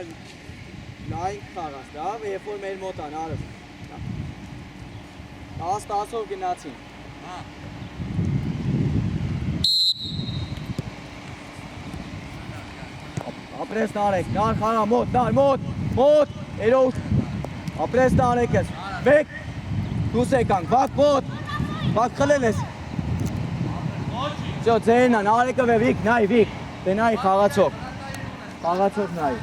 լայն խաղաց, լավ, երբ որ մեր մոտ ան, արս։ 10-10-ով գնացին։ Ապրես նարեք, նար խաղա, մոտ, երոտ, ապրես նարեք ես, մեկ, դուս եկանք, վակ խլել ես։ Սյո, ձերնա, նարեկը վե վիկ, դե նայի խաղացով նայի։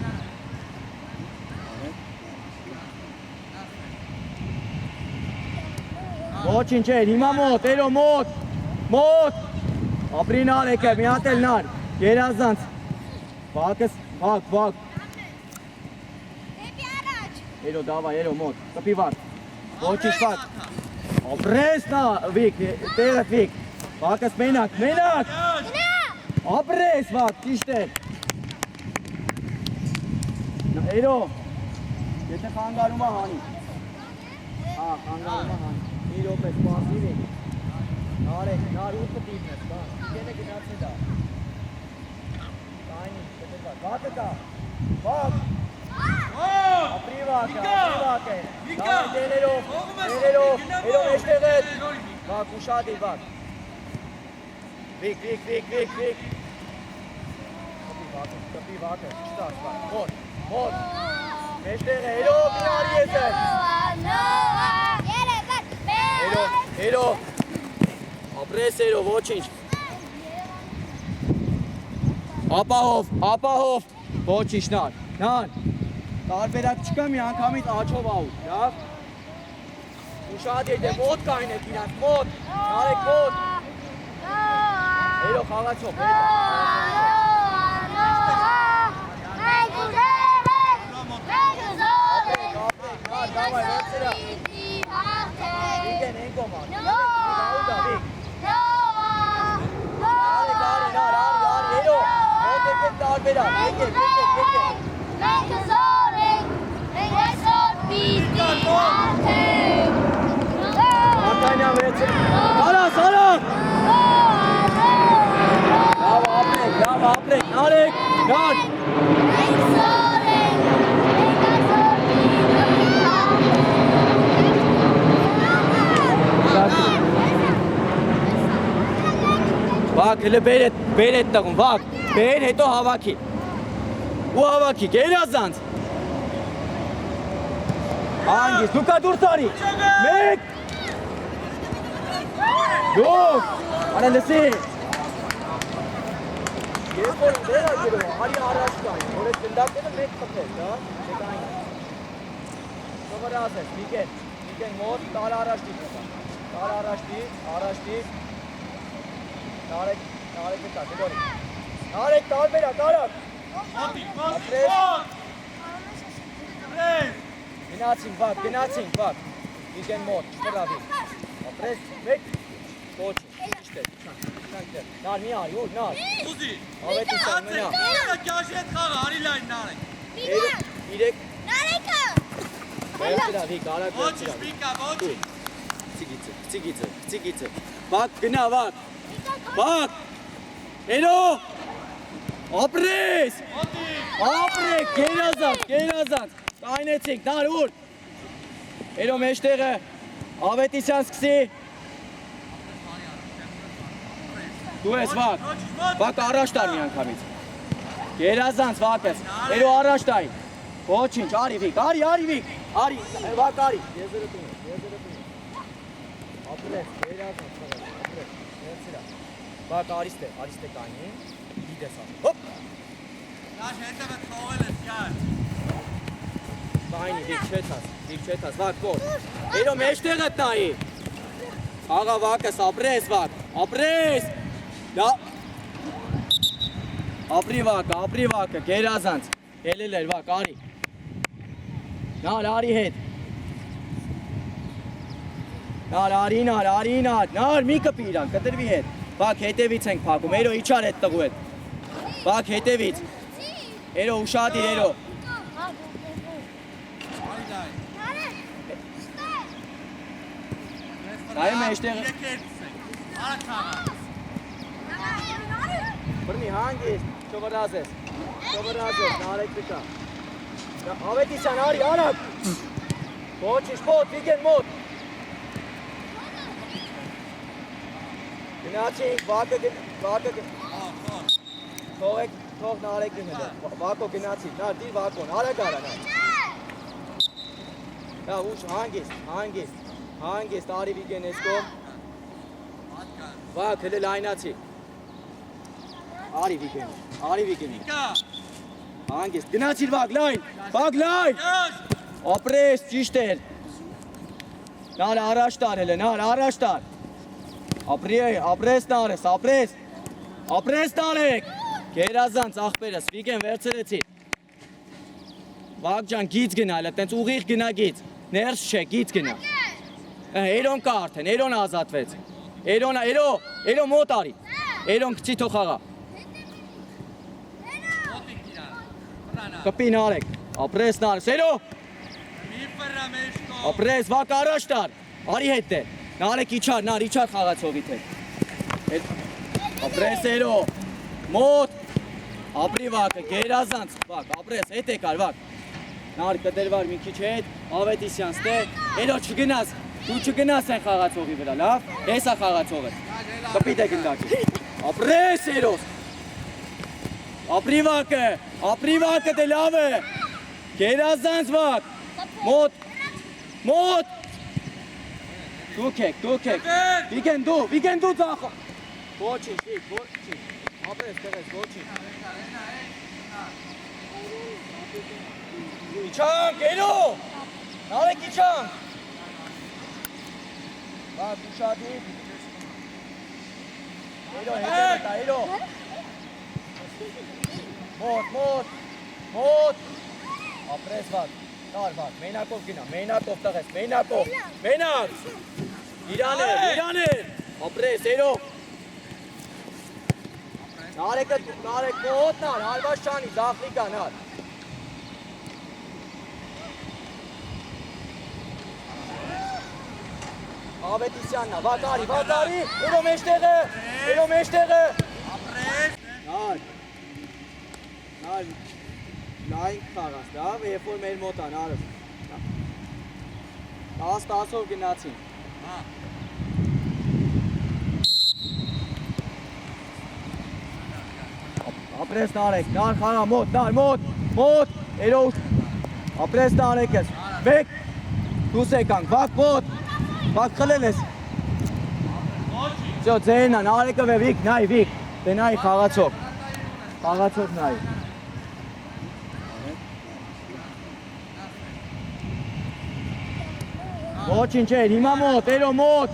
Ոչինչ էր, հիմա մոտ, երո մոտ, ապրի նարեկը, մի հատ էլ նար, երազանց, վակ, երո դավա, երո մոտ, կպի վակ, ոչինչ վակ, ապրես նա վիկ, տեղըտ վիկ, վակս մենակ, ապրես վակ, ճիշտ էր, երո, եթե խանգարում է հանի, խանգարում է հանի, մի ռոպե սպասիր եք, նար ութը տիպն ես, իգեն է գնացի դա, կայնի, վակը կա, վակ, ապրի վակ է, դերերով, երո մեջտեղ էտ, վակ, ուշադի վակ, վիկ, կպի վակը, չտաս վակ, մոտ, մեջտեղ է, երո, մինարի ես է, Երո, ապրես երո, ոչինչ, ապահով, ոչինչ նար, տարբերակ չկա մի անգամից աչով աուտ, լավ, ուշադ եթե մոտ կային եք իրանք, մոտ, նարեք մոտ, երո խաղացով, Ապրեք, նարեք, նար Վակ, հլը բեր էտ տղում, վակ, բեր հետո հավաքի ու հավաքի, գերազանց Անգիս, դուկա դուր տարի, մեկ դուք, անեն լսի Ես որ դեր ագերում, արի առաջ կային, որ ես գնդակները մեկ խպես, չեկային Սովր ասես, միկեն մոտ, տար առաջ դիր Նարեք կտա, գլորի Նարեք տարբերա, տարակ Գնացինք, վակ Միկեն մոտ, չպրավի Ապրես, մեկ Ոչին, իշտեր, չանք Նար մի արի, ուր, նար Ուզի, Ավետի սան, մենա Կաշի հետ խաղը, արի լայն նարեք Իրեք Նարեկը Վերցրա, վիկ, արակ Ոչինչ, միկա, ոչինչ Ցիգիցը Վակ, գնա, վակ Երո Ապրես Ապրեք, գերազանց Կայնեցինք, նար, ուր Երո մեջտեղը Ավետիսյան սկսի Դու ես վակ առաջ տար մի անգամից Գերազանց վակս Երո առաջ տայի Ոչինչ, արի վիկ, արի վակ արի Եզրը տուն Ապրես, գերազանց Ապրես, վերցիրա Վակ արիստե կայնի Դիդես ա Հոպ Նաշ հետև է թողել ես յար Կայնի, վիկ չետաս, վակ որ Երո մեջտեղը տայի Աղա վակս, ապրես վակ Ապրես Ապրի վակը, գերազանց Ելել էր վակ, արի Նար, արի հետ Նար, մի կպի իրան, կտրվի հետ Վակ, հետևից ենք պակում, երո իչար հետ տղու հետ Վակ, հետևից Երո, ուշադիր, երո Նայում է իշտեղ Բրնի, հանգիստ, չվրազ ես, նարեք վկա Ավետիսյան, արի, արագ։ Ոչինչ, մոտ, Վիգեն, մոտ։ Գնացինք, Վակը թող նարեկ գնել է, Վակո գնացինք, նար, դի Վակոն, արագ արա, նար։ Դա ուշ, հանգիստ, արի Վիգեն ես կոմ։ Վակ, հլը լայնացի։ Արի Վիգեն։ Հանգիստ, գնացիր Վակ, լայն, ապրես, ճիշտ էր։ Նար, առաջ տար հլը, նար, առաջ տար։ Ապրես նարես, ապրես նարեք։ Գերազանց, աղբերս, Վիգեն վերցրեցի։ Վակ ջան, գից գնալ, տենց ուղիղ գնա գից, ներս չէ, գից գնա։ Էրոն կա արդեն, Էրոն ազատվեց։ Էրո մոտ արի, Էրոն կցի թող խաղա։ Կպի նարեք, ապրես նարես, Էրո։ Ապրես, Վակ առաջ տար, արի հետ է, նարեք իչար խաղացողիտ հետ։ Ապրես Էրո, մոտ, ապրի Վակը, գերազանց, Վակ, ապրես, հետ եկար Վակ։ Նար կտրվար մի քիչ հետ, Ավետիսյան ստե, Էրո չգնաս, դու չգնաս այն խաղացողի վրա, լավ, հեսա խաղացողը, կպիտ է գնդակի, ապրես Էրոս, ապրի Վակը դե լավ է, գերազանց Վակ, մոտ, դուք եք, Վիգեն դու ծախը, ոչինչ, ապրես տեղես, ոչինչ, իչանք, Էրո, նարեք իչանք, Վակ ուշադիր, Էրո հետ է, Էրո, մոտ, ապրես Վակ, նար Վակ, մենակով գնա, մենակով տղես, մենակ, իրաներ, ապրես Էրո, նարեք մոտ նար, հալվաշ չանի, զախլիկա նար, Ավետիսյանն է, Վակ արի, Էրո մեջտեղը, նար, լայն խաղաս, լավ, երբ որ մեր մոտ ան, արս, 10-10-ով գնացին, ապրես նարեք, նար խաղա, մոտ, Էրո, ապրես նարեք ես, մեկ, դուս եկանք, Վակ մոտ, Վակ խլել ես, ձենա, նարեկը վե Վիկ, դե նայի խաղացող նայի, ոչինչ էր, հիմա մոտ, Էրո մոտ,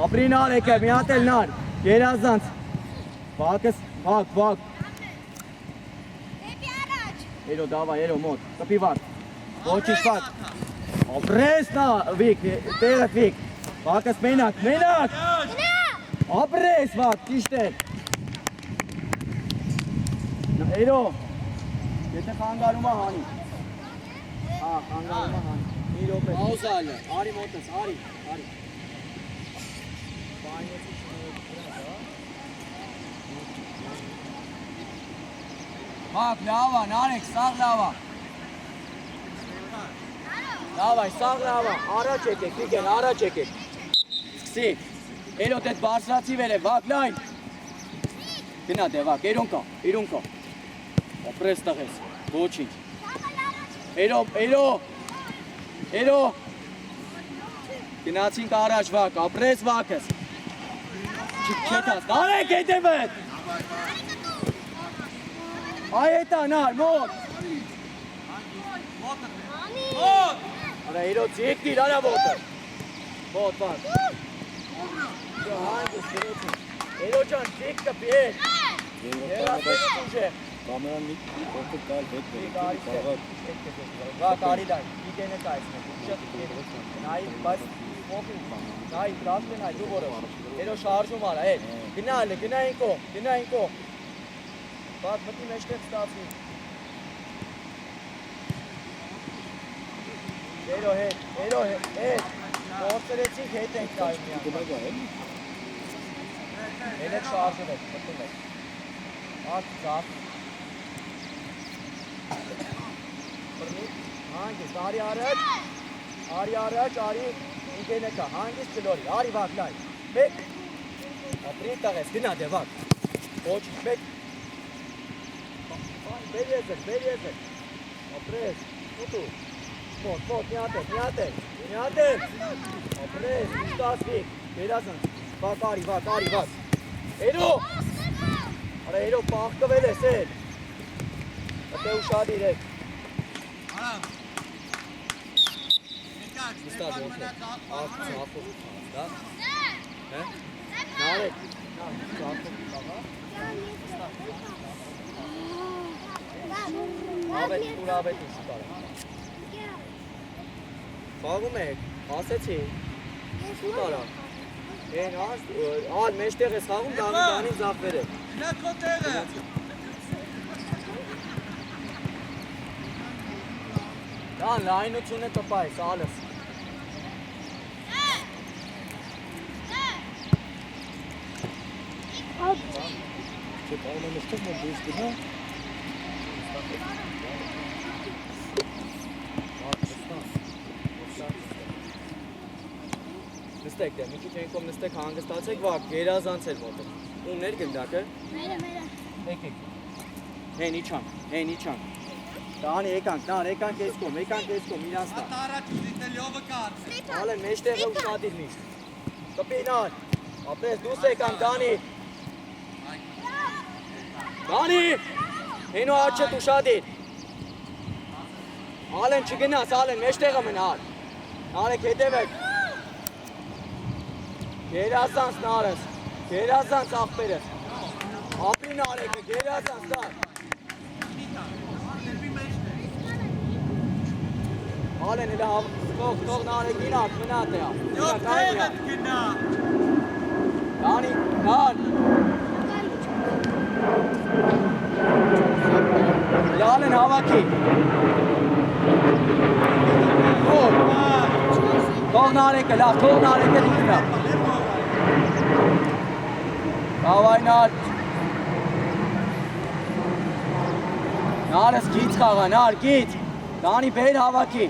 ապրի նարեկը, մի հատ էլ նար, գերազանց, Վակը, Էրո դավա, Էրո մոտ, կպի Վակ, ոչինչ Վակ, ապրես նա, Վիկ, տեղըտ Վիկ, Վակս մենակ, ապրես Վակ, ճիշտ է, Էրո, եթե խանգարում է հանի, մի ռոպե, պաուզալը, արի մոտս, արի, Վակ, լավա, նարեք, սաղ լավա, սաղ լավա, առաջ եկեք, Վիգեն, առաջ եկեք, սկսի, Էրո դետ բարսրացի վեր է, Վակ, լայն, գնա դե Վակ, Էրոն կա, ապրես տղես, ոչինչ, Էրո, գնացինք առաջ Վակ, ապրես Վակս, չետաս, նարեք հետևդ, այ հետա նար, մոտ, արա Էրո ձիեք դիր, արա ոտը, մոտ Վակ, Էրո ջան, ձիեք կպի էր, երասպես ուժեղ, Կամերան մի կողքով կալ հետ Վակ արի լայն, Վիգեն է կայսնեք, նայի, բայց մոխին, նայի, դրաստ է նայի, դու որով, Էրո շարժում արա, գնային կողմ, Վակ մտի մեջտեղ ստացվի, Էրո հետ, գործերեցինք հետ ենք նայում միան, Էլ եք շարժում եք, մտում եք, Ատ, ծապ, Hangist, Ari araç. Ari araç, Ari ինքենը կա, հանգիստ կլորի, Ari վակ լայ, մեկ, ապրիտ տաղես, գնա դե վակ, ոչ, մեկ, բեր եզր, ապրես, ուտու, մոտ, միատեր, ապրես, ուստասվիկ, բերազն, վակ, Ari, Էրո, արա Էրո, պաղկվել ես էլ, ատե ուշադիր եք, Aram. Mustafa okey. Aferin. Da. He? Narek. Ahmet Turabet Mustafa. Խաղում եք, ասեցի։ Շուտ արա։ Էն ալ մեջտեղ ես խաղում, Դավիթյանին ձախվեր է։ Նա քո տեղը։ Դան լայնությունը տպայ, սալս։ Չէ, կարող եմ ստեղ մոտ դուրս գնա։ Նստեք դե, մի քիչ այնքով նստեք, հանգստացեք, վակ, գերազանցել մոտը։ Ումներ գնդակը։ Մերը։ Եկեք։ Հեն իջան։ Դանի եկանք ես կոմ, իրանց տան։ Հատ առաջ դիտելյովը կար։ Ալեն մեջտեղը ուշադիր միշտ։ Կպինան, ապրես դուս եկանք, Դանի, հենո աչետ ուշադիր։ Ալեն չգնաս, մեջտեղը մնար։ Նարեք հետևեք։ Գերազանց աղբերս։ Ապրի նարեկը, գերազանց դար։ Ալեն elə թող նարեկին ակ մնատ է։ Յոթ տեղը գնա։ Դանի, դան։ Լալեն հավաքի։ Թող նարեկը, լավ, թող նարեկը դիքնա։ Davay Nar. Narız git kağa, Nar git. Dani beyl havaki.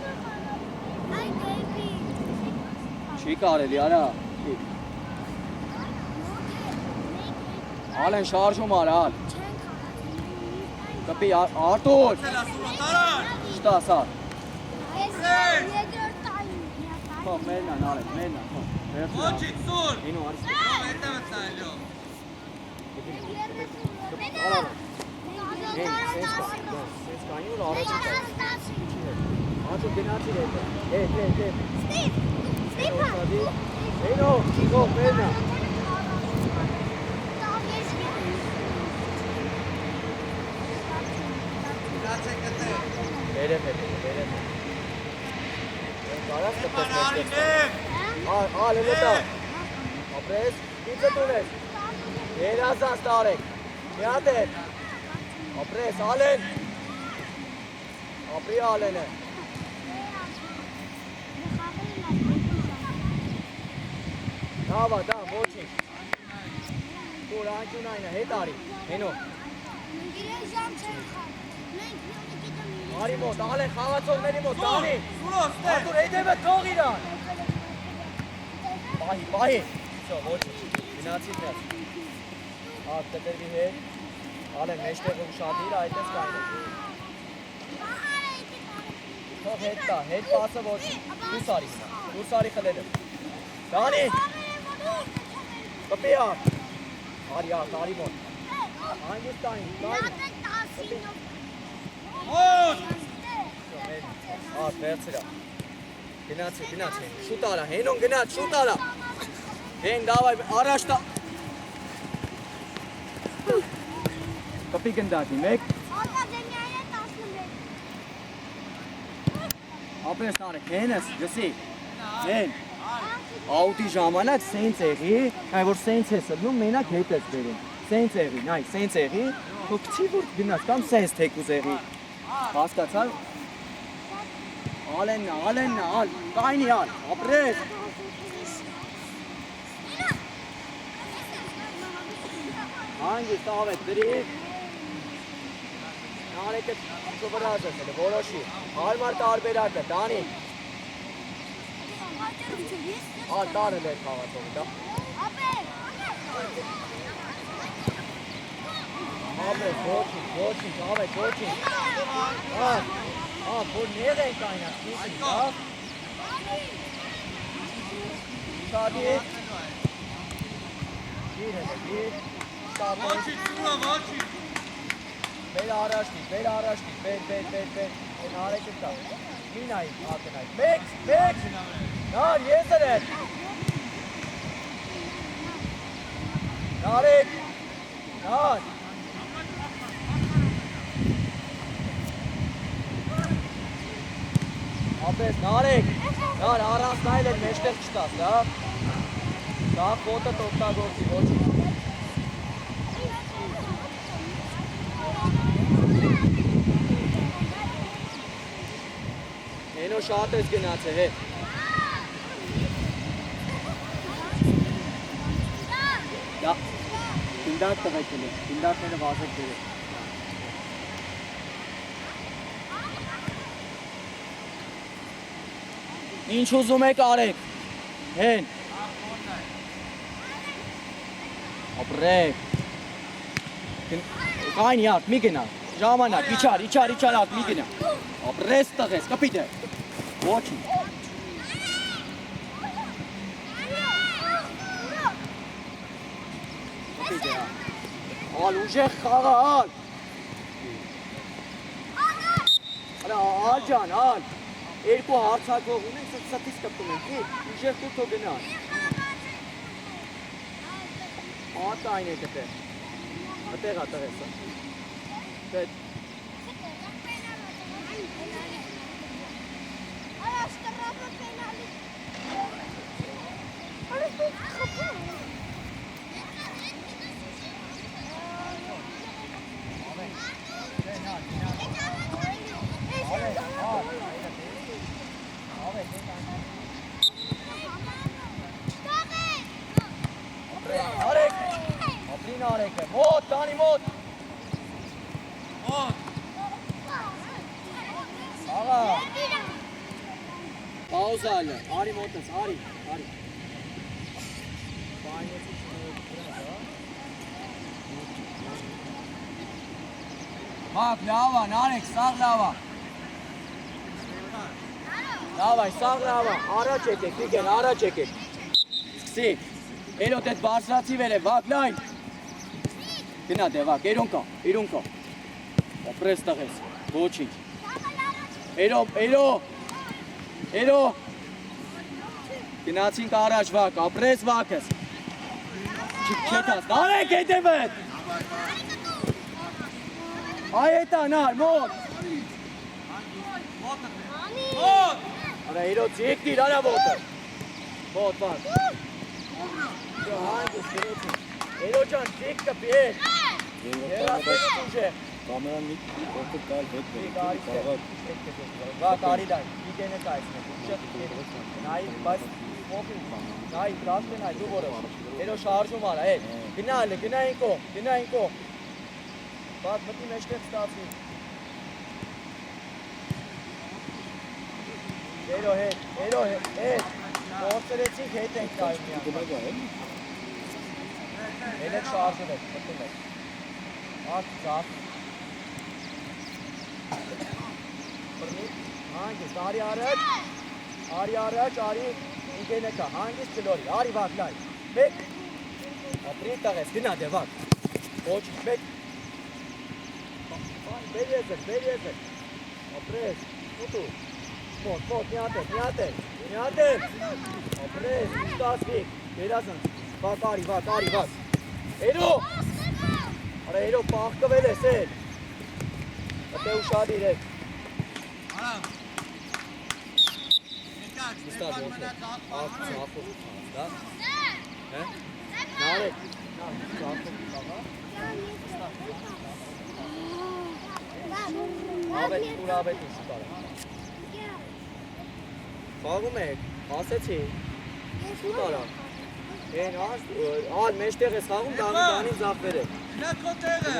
Çıkar eli ara. Alen şarjım var al. Kapıyı Artur. Սելա սուրոտարան։ Şta sar. Ես Tamam melna Nar, melna. Ոչի սուր։ Eno arı. Հետևը ցայլյո։ Ses kanıyor aracı. Artur genati de. Evet. Eno, go melna. Դացեկտե։ Verem. Karas Պանարինեմ։ Al eleta. Apres, pizza tunes. Gerazan starek. Miate. Apres, alen. Apri alene. Dava, mochi. Kuran kunayna hetari. Eno. Ari mot, alen խաղացողների մոտ, Դանի։ Սուրոս տե։ Artur հետևը թող իրան։ Պահի։ Всё, ոչինչ։ Գնացի դեռ։ Արտերվի հետ։ Ալեն մեջտեղը ուշադիր, այդպես կայնի։ Թող հետ տա, հետ պասը ոչինչ։ Դուրս արի խլելը։ Դանի։ Կպի ար։ Արի մոտ։ Հանգիստ տային։ Ոչ։ Վերցրա։ Գնացի։ Շուտ արա, հենոն գնաց, շուտ արա։ Հեն դավայ, առաջ տա։ Կպի գնդակի, մեկ։ Ապրես նարեք, հենս, գսի։ Հեն։ Աուտի ժամանակ սենց եղի, այ որ սենց ես լնում, մենակ հետ ես բերում։ Սենց եղի, նայ, սենց եղի, թող չի որ գնաց, կամ սենց թեկուզ եղի։ Հասկացար։ Ալեննա, կայնի ալ, ապրես։ Հանգիստ ավետ, դրի։ Նարեկը չվրազ ես էլ, որոշի։ Հարմար տարբերակը, Դանի։ Տարել էր խաղացողը, դա։ Ապես, ոչինչ, ավետ, ոչինչ։ Որ ներ ենք այնակ, կիսին, դա։ Շադի։ Գիր էլ է, գիր։ Ոչինչ, Սուրա, ոչինչ։ Բեր առաջնի, են արեկը կա։ Մի նայի, ատենայի, մեկ, նար, եզր էր։ Նարեք, նար։ Ապես, նարեք, նար, առանց նայլ էլ մեջտեղ չտաս, դա։ Դա խոտը տոպտագործի, ոչինչ։ Հենո շատ ես գնաց է, հետ։ Դա, տինդակ տղեք էլ է, տինդակները վազեք դերեք։ Ինչ ուզում եք արեք, հեն։ Ապրեք։ Կայն յարդ, մի գնա, ժամանակ, իչար, ատ, մի գնա։ Ապրես տղես, կպիտ է։ Ոչինչ։ Կպիտ է, ալ ուժեղ խաղա, ալ։ Ալ ջան, ալ։ Երկու հարցակող ունենք, ստից կպտում ենք, ուժեղ դուքո գնան։ Ատ այն է կտեղ։ Ատեղ ատղեսը։ Պետ։ Արեք է, մոտ, Դանի մոտ։ Աղա։ Պաուզա ալը, արի մոտս, արի։ Մակ, լավա, նարեք, սաղ լավա։ Լավայ, սաղ լավա, առաջ եկեք, դիգեն, առաջ եկեք։ Սկսի, էլոտ էտ բարսրացի վեր է, վակ, լայն։ Գնա դեվակ, իրուն կա։ Ապրես տղես, ոչինչ։ Էրո։ Գնացինք առաջ վակ, ապրես վակս։ Չետաս, նարեք հետևդ։ Այ հետա, նար, մոտ։ Արա իրո ծիեք դիր, արա ոտը։ Մոտ, վակ։ Հանգիս, գրեցին։ Էրո ջան, ծիեք կպի է։ Երասենից ուժեղ։ Կամերան մի կոտը կար հետ բերեք, վակ արի դայն, իգեն է կայցնեք, նայի, բայց մոքին, նայի, տրաշտ է նայի, դու որով, էրո շարժում արա, էլ, գնային կող, բատ մտի մեջտեղ ստացվի, էրո հետ, գործերեցինք հետ ենք նայում միան, էլ եք շարժում եք, մտում եք, ատ, ծավ, Հանգիստ, արի առաջ, ինգենը կա, հանգիստ կլորի, արի վակ լայ, մեկ, ապրի տաղես, գնա դե վակ, ոչինչ, մեկ, բեր եզր, ապրես, ուտու, մոտ, միատեր, ապրես, ուստասվիկ, բերազն, վակ, արի, էրո, արա էրո պաղկվել ես էլ, ատե ուշադիր եք, Stop, off, da? He? Nare? Abet süper. Խաղում եք, ասեցի, շուտ արա, ալ մեջտեղ ես խաղում, դանին ձախվեր եք։ Նա քո տեղը։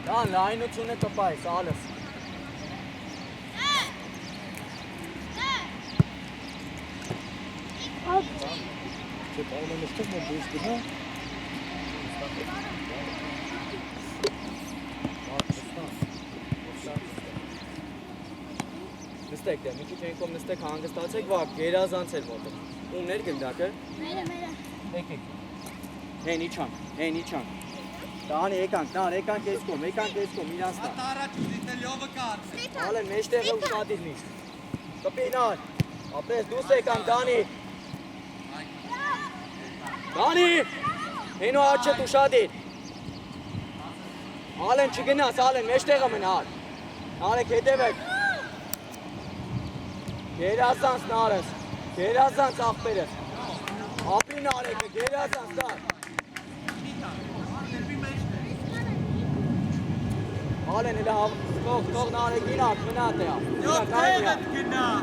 Lan lայնությունը կպայ, սալս։ Նստեք դե, մի քիչ այնքով նստեք հանգստացեք, վա գերազանց էր մոտը։ Ումներ գնդակը։ Մերը։ Եկեք։ Հեն իջան։ Տանի եկանք, եկանք ես կողմ, իրանց տան։ Հատ առաջ ուզիտ է լյովը կարծը։ Ալեն մեջտեղը ուշադիր միշտ։ Կպինան, ապրես դուս եկանք, Դանի, հենո աչետ ուշադիր։ Ալեն չգնաս, մեջտեղը մնար։ Նարեք հետևեք։ Գերազանց աղբերս։ Ապրի նարեկը, գերազանց դար։ Ալեն elə թող նարեկին ակ մնատ է։ Yok teyret günah.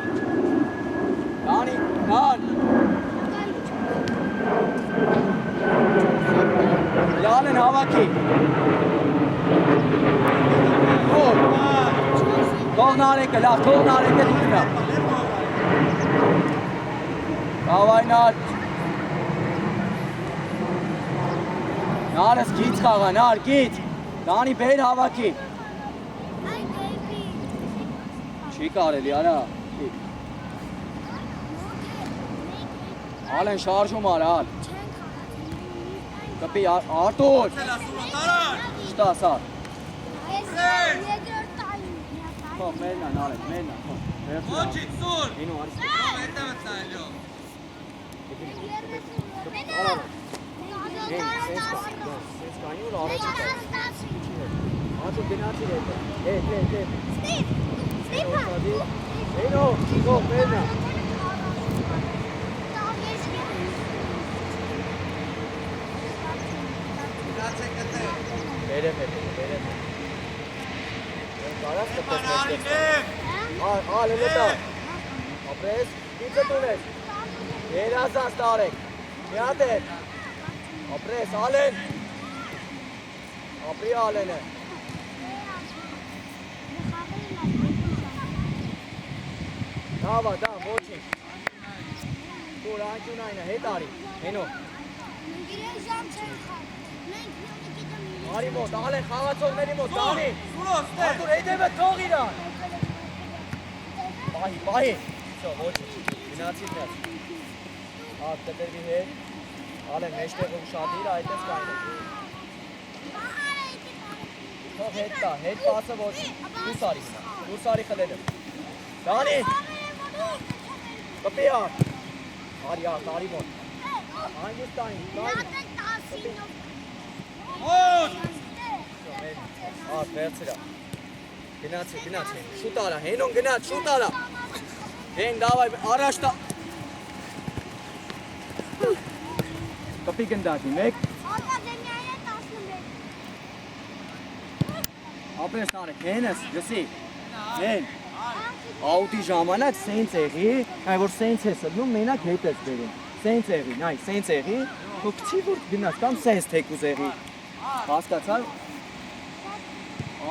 Dani, Dan. Ալեն հավաքի։ Թող նարեկը, լավ, թող նարեկը դիքնա։ Կավայնար։ Նարս գից խաղա, նար, գից։ Դանի բեր հավաքի։ Ay baby. Չի կարելի, արա։ Ալեն շարժում արա, ալ։ Կպի, Արտուր։ Sela suratlar. Շտա, սար։ Ay Թող, մերնան, ալեն, մերնան, թող։ Koçit sur. Հինու, արիս։ Evet sayılıyor. Սենց կանի որ առաջ Արտուր գնացիր հետը։ Հինու, թող, մերնան։ Վերև հետ։ Կարաս կպես Anarine. Ալը լետա։ Ապրես, իծը տունես։ Երազանց տարեք։ Միատ է։ Ապրես, ալեն։ Ապրի ալենը։ Դավա, ոչինչ։ Դուր անկյուն այնը, հետ արի։ Հենո։ Արի մոտ, ալեն խաղացողների մոտ, տանի։ Suros de. Արտուր, հետևը թող իրան։ Պահի։ Շո, ոչինչ, գնացիր նեզ։ Ատ կտրվի հետ, ալեն մեջտեղը ուշադիր, այդպես կայնը։ Թող հետ տա, հետ պասը ոչինչ, դուս արի խլելը։ Դանի, կպի ար։ Արի մոտ։ Անգիս տանի, Koç. վերցրա։ Գնացի, շուտ արա, հենոն գնաց, շուտ արա։ Հեն դավայ, առաջ տա։ Կպի գնդակի, մեկ, ապրես նարեք, հենս, լսի, հեն, աուտի ժամանակ սենց եղի, այ որ սենց ես ըլնում, մենակ հետ ես բերում, սենց եղի, նայ, սենց եղի, թող քչի որ գնաց, կամ սենց թեկուզ եղի, հասկացար,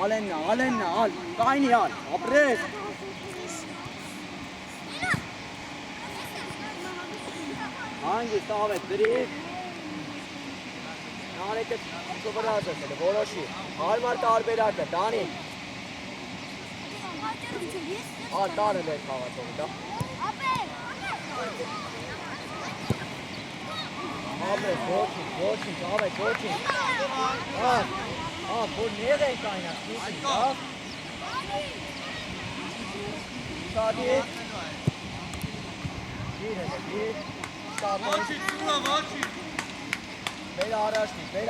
ալեննա, կայնի ալ, ապրես, հանգիստ ավետ դրիվ, նարեկը չվրազ ես էլը, որոշի, հարմար տարբերակը, Դանի, տարը դեր խաղացողի, դա, ապրես, ոչինչ, ավետ, ոչինչ, որ նեղ ենք այնակ, նիսին, դա, սադիր, գիր հելը, գիր, Koçit sura koçit. Բեր առաջտի, բեր,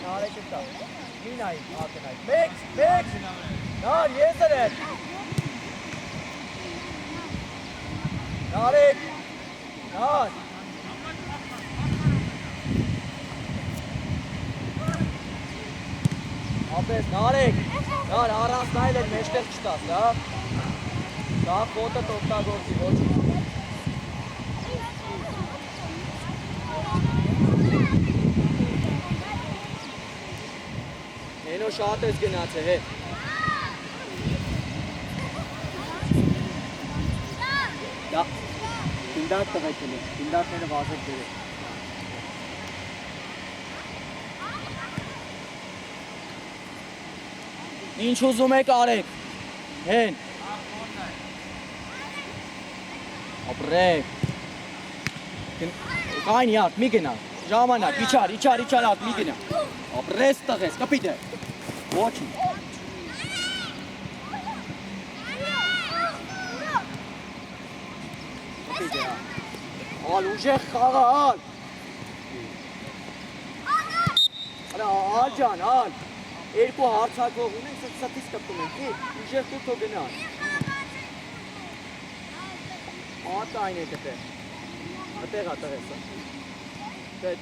նարեկը տա, մի նայի, ատը նայի, մեկ, նար, եզր էր, նարեք, նար, ապես, նարեք, նար, առանց նայլ էր մեջտեղ չտաս, դա խոտը տոպտագործի, ոչի, շատ ես գնացել, հետ։ Դա դինդակ տղեկել է, դինդակները վազել դերել։ Ինչ ուզում եք արեք, հեն։ Ապրեք։ Կայն յարդ, մի գնա, ժամանակ, իչար, ատ, մի գնա։ Ապրես տղես, կպիտ է։ Ոչինչ։ Կպիտ է, ալ, ուժեղ խաղա, ալ։ Ալ ջան, ալ։ Երկու հարցակող ունենք, սատից կպտում ենք, ուժեղ տուտո գնան։ Ատ այն է դպեր։ Ատեղ ատղեսը։ Դետ։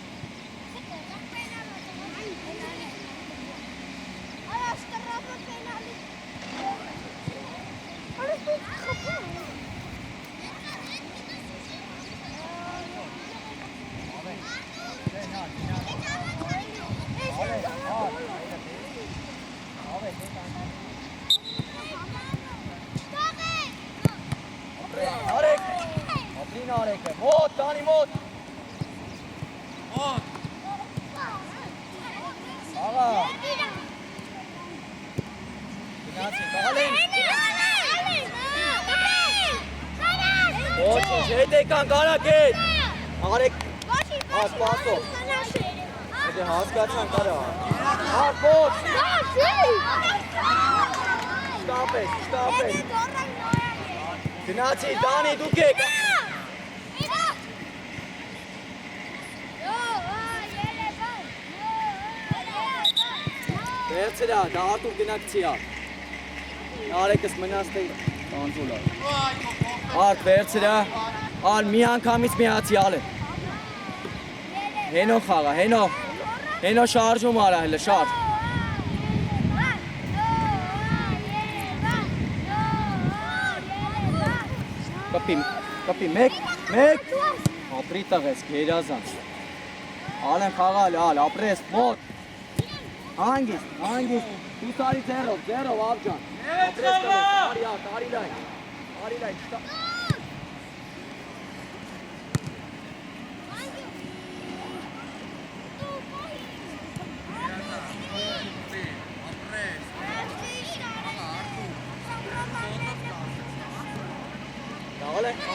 Արեք, ապրին արեք է, մոտ, տանի մոտ։ Մոտ։ Աղա։ Գնացին, կաղալեն։ Ոչինչ, հետ եկան կարակ հետ։ Արեք, ասպասով։ Հետ է հասկացան կարա։ Աղոց։ Շտապես, շտապես։ Գնացի, Դանի, դուք եք։ Վերցրա, դա ատուր գնակցիա։ Արեկս մնաց թե տանձուլա։ Արդ վերցրա, ալ մի անգամից միացի ալ է։ Հենո խաղա, հենո շարժում արա հելը, շարժ։ Կպի, մեկ, ապրի տղես, գերազանց։ Ալ են խաղալ, ալ, ապրես, մոտ։ Հանգիստ, դու սարի ձերով, աբջան։ Ապրես տղես, արի լայն, շտա։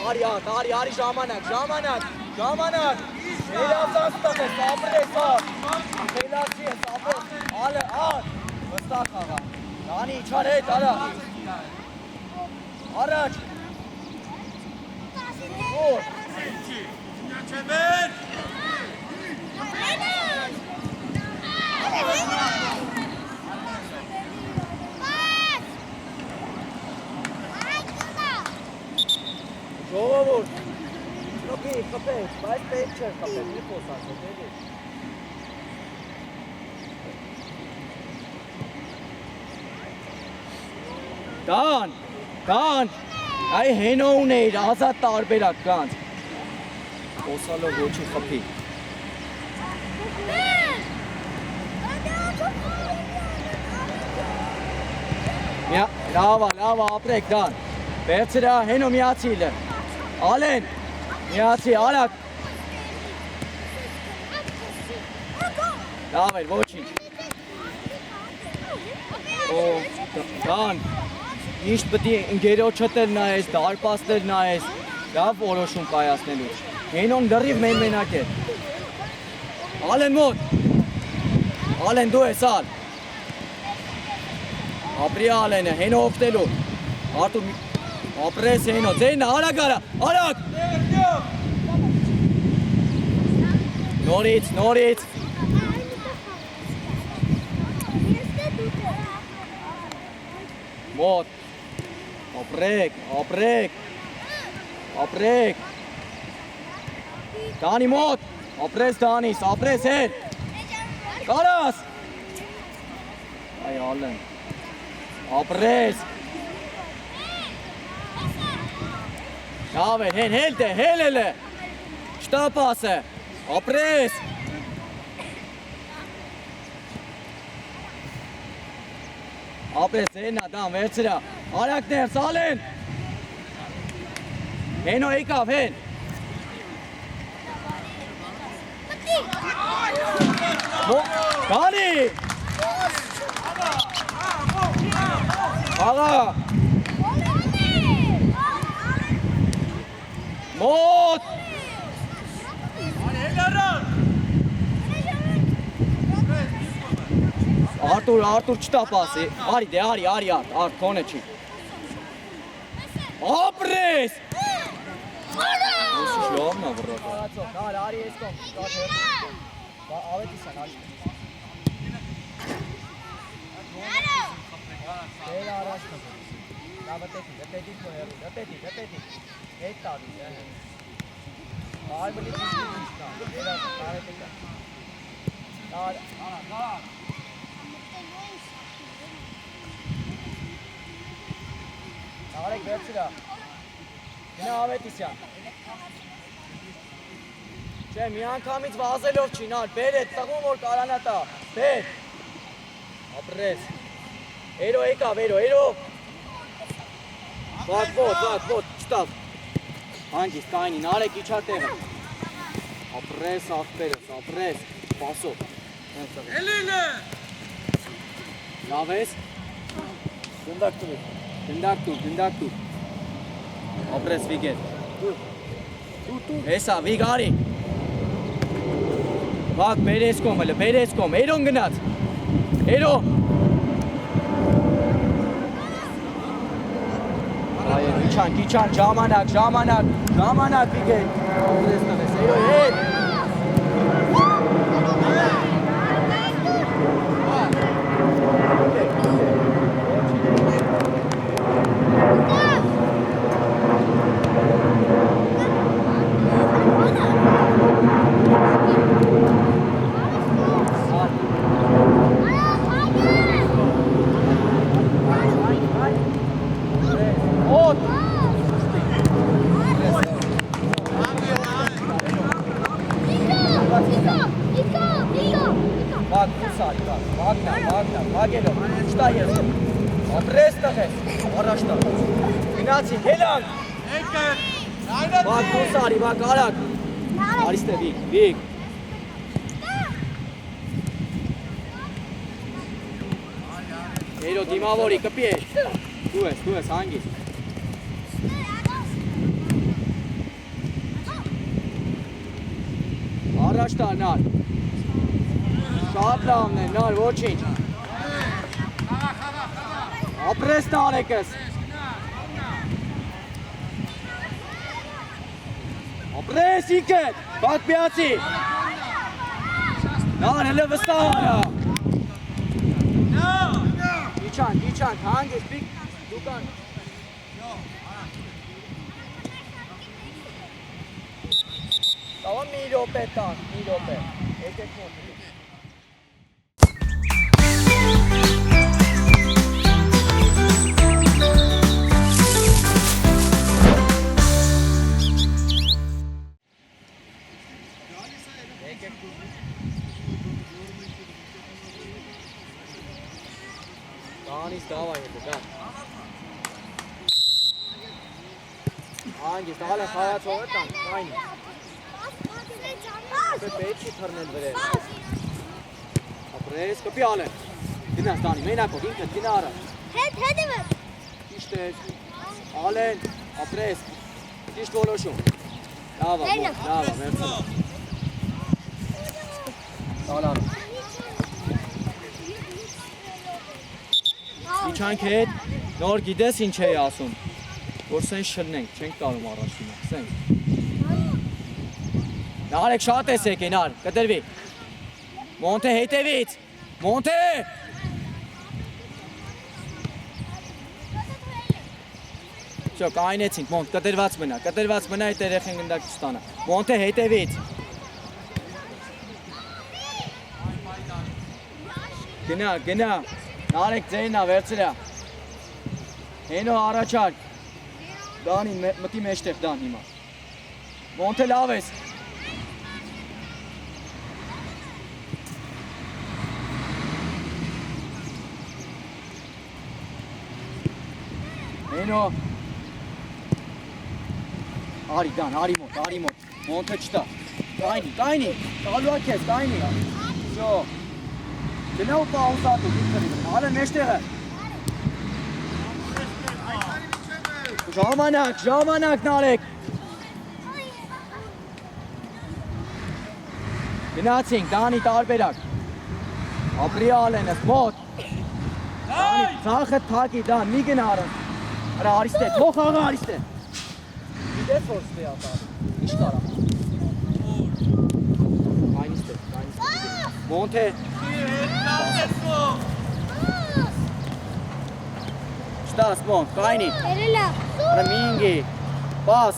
Արի ժամանակ, Հելացած տղես, ապրես, Հելացի ես, ապրես, ալ, վստակ աղա, Դանի իչար հետ, արա, առաջ, որ, Չեմեն։ ժողովուրդ, խպեք, բայց պետք չէր խպեք, մի խոսացեք, էլի։ Կան, այ հենո ունեիր, ազատ տարբերակ կանց։ Խոսալով ոչի խպի։ Լավա, ապրեք դան։ Վերցրա, հենո միացիլը։ Ալեն, միացի, արակ։ Լավ էր, ոչինչ։ Դան, միշտ պետք է ընկերոջդ էլ նայես, դարպասներ նայես, լավ որոշում կայացնելու։ Հենոն լրիվ մենակ է։ Ալեն մոտ։ Ալեն դու ես ալ։ Ապրի Ալենը, հենո օգտելու։ Արտու ապրես հենո, ձենը, արակ արա, արակ։ Նորից։ Մոտ, ապրեք, Դանի մոտ, ապրես Դանիս, ապրես հետ, կարաս, այ ալեն, ապրես, լավ է, հել է, շտապաս է, ապրես, Ապրես ձենա դան վերցրա։ Արակներ սալեն։ Հենո եկավ հեն։ Գանի։ Աղա։ Մոտ։ Artur չտապասի, արի դե, արի, կոնը չի։ Ապրես։ Ոսուշ լավնա վրակա։ Կարացով, նար, արի ես կոմ, շատ հերտ։ Ավետիս են, արի։ Դեր առաջ կզում։ Դա վտետի քո հերու, վտետի։ Հետ տալի, Այ բլի դիստի դիստա, դերա կարետի կա։ Նար, Արեք վերցրա։ Գնա ավետիսյան։ Չէ, մի անգամից վազելով չի, նար, բեր էդ տղում որ կարանա տա, բեր։ Ապրես։ Էրո եկավ, էրո։ Ված, չտավ։ Հանգիստ կայնին, արեք իչա տեղը։ Ապրես, աղբերս, ապրես, պասով։ Էլինը։ Լավ ես։ Գնդակ տուր։ Ապրես վիգետ։ Հեսա, վիգ արի։ Վակ, բերես կոմ, էրոն գնաց։ Էրո։ Իչան, ժամանակ վիգետ։ Ապրես տվես, էրո հետ։ Վագելով, չտա ես, ապրես տղես, առաջտա, գնացի, հելանք, վակ դուս արի, վակ արակ, արիստե վիկ, Էրո դիմավորի, կպի ես, դու ես, հանգիս, առաջտա նար, շատ լավն է, նար, ոչինչ, ապրես տարեկս, ապրես իկետ, բակ պիացի, նար, հելը վստահ արա, իչանք, հանգես, պիկ, դուկան, տավա մի ռոպե տան, եկեք մոտ, Դանից դավա ետը, դա Անգիս, դաղալ է խայացով է տան, կայնի Պետ չի թրնել վրեր Ապրես, կպի ալեն Գնաս տանի, մենակով, ինքդ, գնա արա Հետ եմ Ճիշտ ես, ալեն, ապրես, ճիշտ ոլոշում Լավա, վերցնա Սալան Իչանք հետ, նոր գիտես ինչ էի ասում, որ սեն շլնենք, չենք կարում առաջինը, սեն։ Նարեք շատ ես եք ենար, կտրվի։ Մոնթե հետևից, մոնթե։ Շո, կայնեցինք, մոնտ, կտրված մնա, այդ երեխեն գնդակ չստանա։ Մոնթե հետևից։ Գնա, նարեք ձենա, վերցրա։ Հենո առաջարկ։ Դանի, մտի մեջտեղ դան հիմա։ Մոնթե լավ ես։ Հենո։ Արի դան, արի մոտ, մոնթը չտա։ Կայնի, տալու ա քեզ, կայնի։ Շո։ Գնա ու պաուզա դու, դիքրի։ Ալեն մեջտեղը։ Ժամանակ նարեք։ Գնացինք, Դանի տարբերակ։ Ապրի Ալենս, մոտ։ Դանի, ծախը թակի, Դան, մի գնա արըն։ Արա Արիստե, թող աղա Արիստե։ Գիտես որ ստե ատար։ Ինչ կարա։ Այնիստե։ Մոնթե։ Չտաս, մոնտ, կայնի։ Երելա։ Արա մինգի, պաս։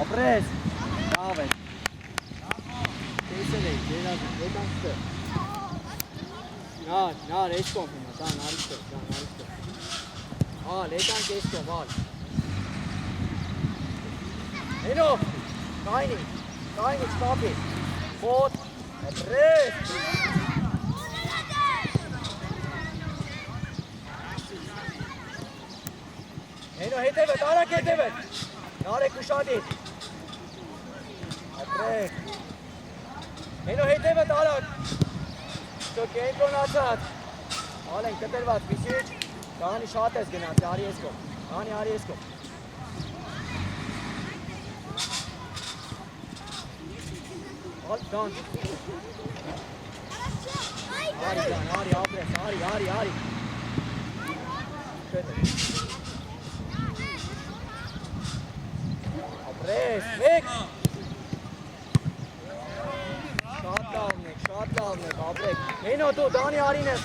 Ապրես, լավ է։ Տեսել էի, եկանք ստը։ Նար, էս կոմ հիմա, դան, արիստը։ Ալ, եկանք էս կոմ, ալ։ Հենո, կայնի, չկապի, մոտ, ապրես։ Հենո, հետևդ, արակ հետևդ։ Նարեք ուշադիր։ Ապրեք։ Հենո հետևդ արակ։ Շո կենտրոնացած։ Ալեն կտրված պիսիչ։ Դանի շատ ես գնացի, արի ես կոմ։ Դանի արի ես կոմ։ Ալ դան։ Արի դան, արի ապրես, արի։ Կետր։ Ապրես, մեկ։ Շատ լավն եք, ապրեք։ Հենո դու, Դանի արին ես,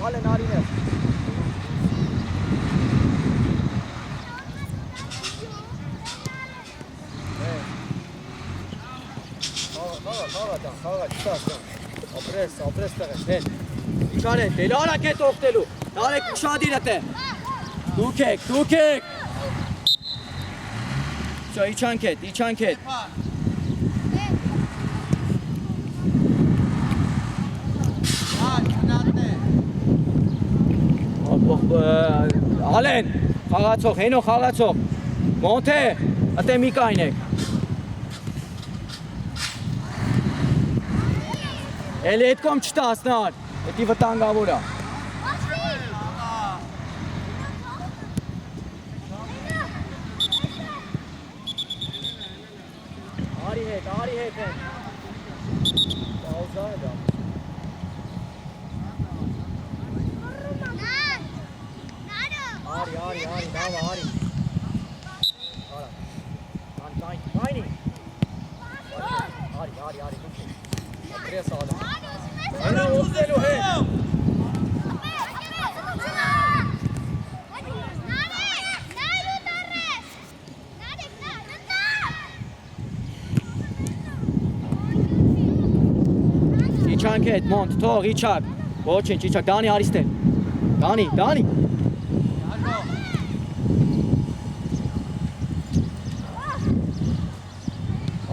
Ալեն արին ես։ Խաղա, չտաս դան։ Ապրես տղես, հեն։ Իչար է, դել արակ է տողտելու։ Դարեք ուշադիրըտ է։ Դուք եք։ Շո, իչանք հետ։ Ալեն, խաղացող, հենո խաղացող, մոնթե, ատե մի կայնեք։ Էլի էդ կոմ չտասնար, էդի վտանգավոր է։ Արի հետ են։ Պաուզա է դա։ Արի, դավա, արի։ Արա, կայնի։ Արի, դուք։ Ապրես ալը։ Հենո ուզելու հետ։ Իչանք հետ, մոնտ, թող, իչակ։ Ոչինչ, իչակ, Դանի արիստե։ Դանի։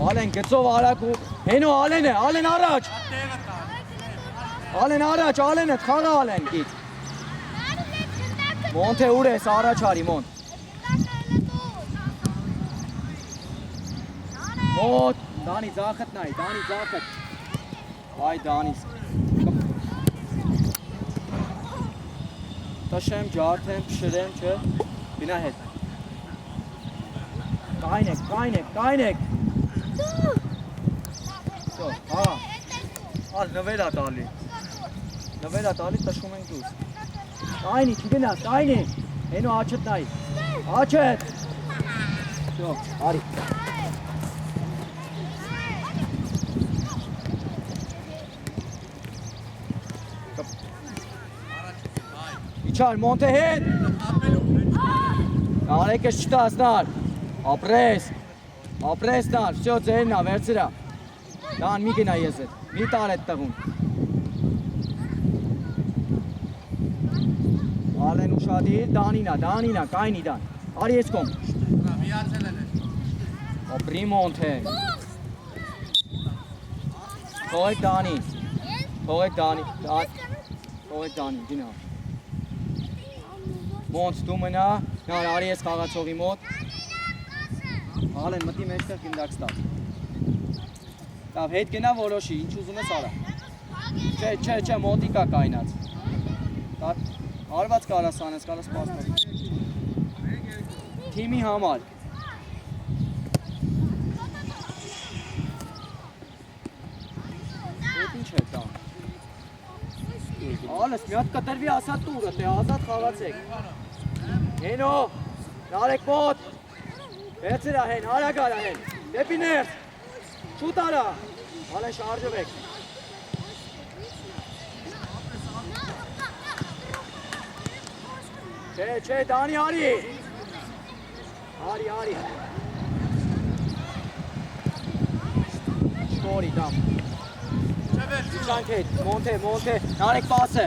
Ալեն գծով արակ ու, հենո Ալեն առաջ։ Ալենը, խաղա Ալեն, գիտ։ Մոնթե ուր ես, առաջ արի, մոնտ։ Մոտ, Դանի ձախըտ նայ, Այ Դանիս։ Տաշեմ, ջարդեմ, փշրեմ, չէ։ Գնա հետ։ Կայնեք։ Շո, հա։ Ալ նվերա տալի, տաշում ենք դուս։ Կայնի, չգնաս, կայնի։ Հենո աչըտ նայ։ Աչըտ։ Շո, արի։ Իչար, մոնթե հետ։ Նարեք ես չտասնար։ Ապրես նար, վсё, ձերնա, վերցրա։ Դան մի գնա ես հետ, մի տար էդ տղուն։ Ալեն ուշադիր, Դանինա, կայնի Դան։ Արի ես կոմ։ Միացել են։ Ապրի Մոնթե։ Թողեք Դանի։ Թողեք Դանի։ Թողեք Դանի, գնա։ Մոնտ դու մնա, նա արի ես խաղացողի մոտ։ Ալեն մտի մեջտեղ գնդակ ստաց։ Լավ, հետ գնա որոշի, ինչ ուզում ես արա։ Չէ, մոտիկա կայնած։ Արված կարաս անես, կարաս պասպես։ Թիմի համար։ Հետ ինչ է տան։ Ալես, մի հատ կտրվի ասա տուրը, թե ազատ խաղացեք։ Հենո, նարեք մոտ։ Վերցրա հեն, հարակ արա հեն, դեպի ներս, շուտ արա, ալեն շարժվեք։ Չէ, Դանի արի։ Արի։ Շորի դամ։ Իչանք հետ, մոնթե, նարեք պասը,